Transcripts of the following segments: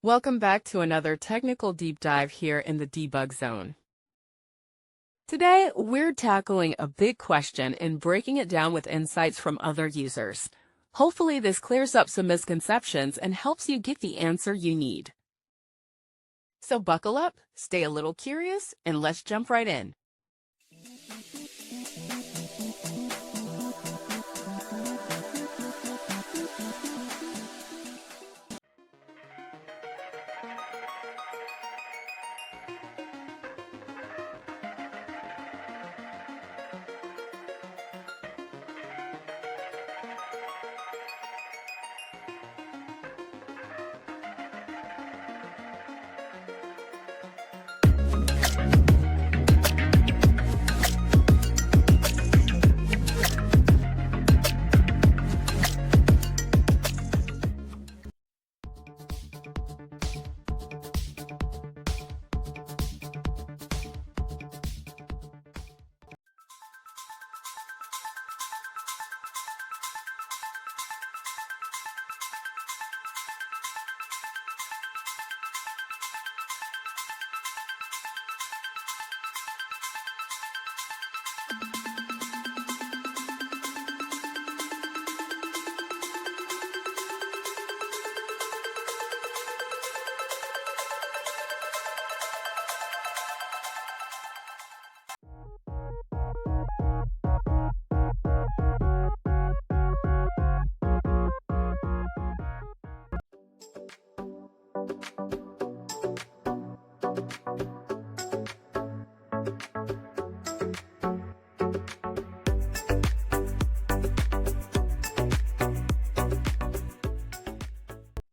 Welcome back to another technical deep dive here in the debug zone. Today, we're tackling a big question and breaking it down with insights from other users. Hopefully, this clears up some misconceptions and helps you get the answer you need. So buckle up, stay a little curious, and let's jump right in.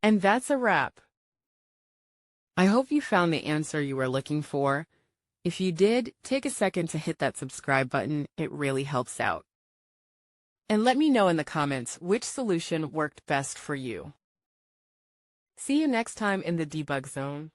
And that's a wrap. I hope you found the answer you were looking for. If you did, take a second to hit that subscribe button. It really helps out. And let me know in the comments which solution worked best for you. See you next time in the debug zone.